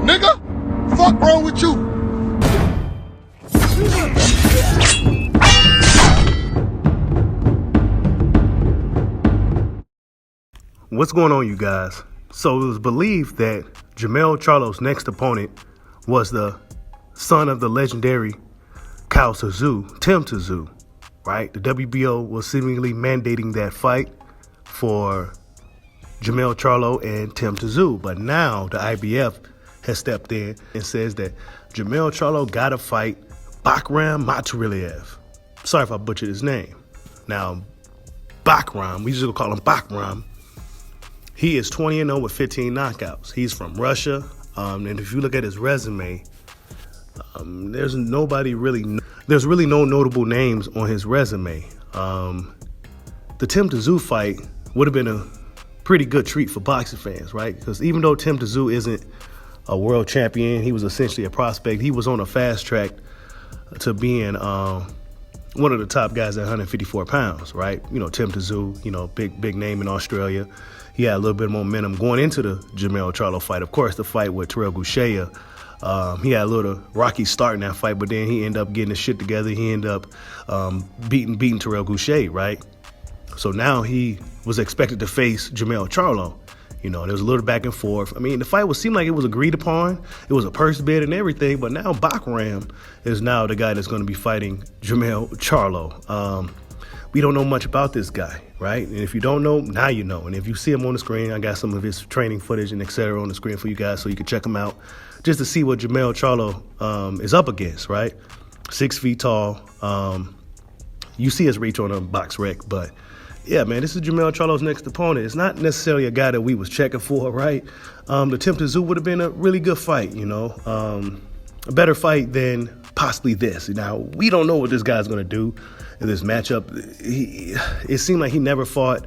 Nigga, fuck wrong with you? What's going on, you guys? So it was believed that Jermell Charlo's next opponent was the son of the legendary Tszyu, Tszyu, right? The WBO was seemingly mandating that fight for Jermell Charlo and Tszyu, but now the IBF has stepped in and says that Jermell Charlo got to fight Bakhram Murtazaliev. Sorry if I butchered his name. Now, Bakhram, we just gonna call him Bakhram. He is 20-0 with 15 knockouts. He's from Russia, and if you look at his resume, there's really no notable names on his resume. The Tszyu fight would have been a pretty good treat for boxing fans, right? Because even though Tszyu isn't a world champion, he was essentially a prospect. He was on a fast track to being one of the top guys at 154 pounds, right? You know, Tszyu, you know, big name in Australia. He had a little bit of momentum going into the Jermell Charlo fight. Of course, the fight with Tszyu, he had a little rocky start in that fight, but then he ended up getting his shit together. He ended up beating Tszyu, right? So now he was expected to face Jermell Charlo. You know, there was a little back and forth. I mean, the fight seemed like it was agreed upon. It was a purse bid and everything, but now Bakhram is now the guy that's going to be fighting Jermell Charlo. We don't know much about this guy, right? And if you don't know, now you know. And if you see him on the screen, I got some of his training footage and et cetera on the screen for you guys so you can check him out just to see what Jermell Charlo is up against, right? 6 feet tall. You see his reach on a box rec, but yeah, man, this is Jermell Charlo's next opponent. It's not necessarily a guy that we was checking for, right? The Tszyu would have been a really good fight, you know, a better fight than possibly this. Now, we don't know what this guy's going to do in this matchup. It seemed like he never fought.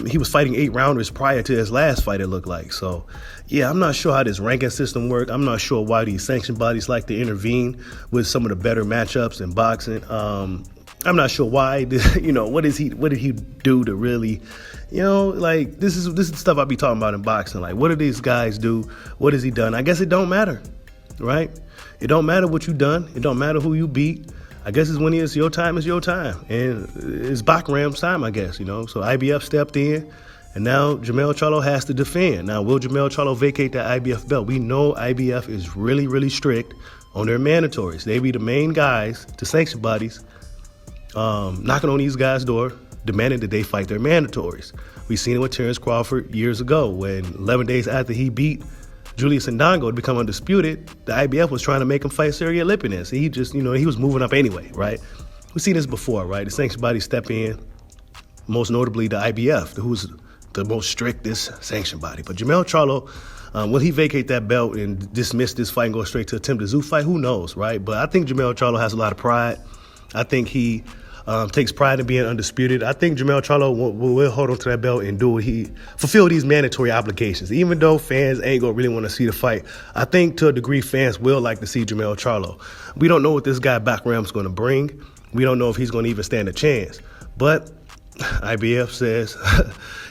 He was fighting 8-rounders prior to his last fight, it looked like. So, yeah, I'm not sure how this ranking system works. I'm not sure why these sanction bodies like to intervene with some of the better matchups in boxing. I'm not sure why. You know, what did he do to really, you know, like this is stuff I be talking about in boxing. Like, what do these guys do? What has he done? I guess it don't matter, right? It don't matter what you done. It don't matter who you beat. I guess it's when it's your time, it's your time. And it's Bakhram's time, I guess, you know. So IBF stepped in, and now Jermell Charlo has to defend. Now, will Jermell Charlo vacate that IBF belt? We know IBF is really, really strict on their mandatories. They be the main guys, the sanction bodies, knocking on these guys' door, demanding that they fight their mandatories. We seen it with Terrence Crawford years ago when 11 days after he beat Julius Ndongo to become undisputed, the IBF was trying to make him fight Sergey Lipinets. He just, you know, he was moving up anyway, right? We've seen this before, right? The sanction bodies step in, most notably the IBF, who's the most strictest sanction body. But Jermell Charlo, will he vacate that belt and dismiss this fight and go straight to a Tszyu fight? Who knows, right? But I think Jermell Charlo has a lot of pride. I think he takes pride in being undisputed. I think Jermell Charlo will hold on to that belt and fulfill these mandatory obligations. Even though fans ain't gonna really want to see the fight, I think to a degree fans will like to see Jermell Charlo. We don't know what this guy Bakhram's gonna bring. We don't know if he's gonna even stand a chance. But IBF says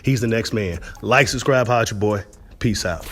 he's the next man. Like, subscribe, holla at your boy. Peace out.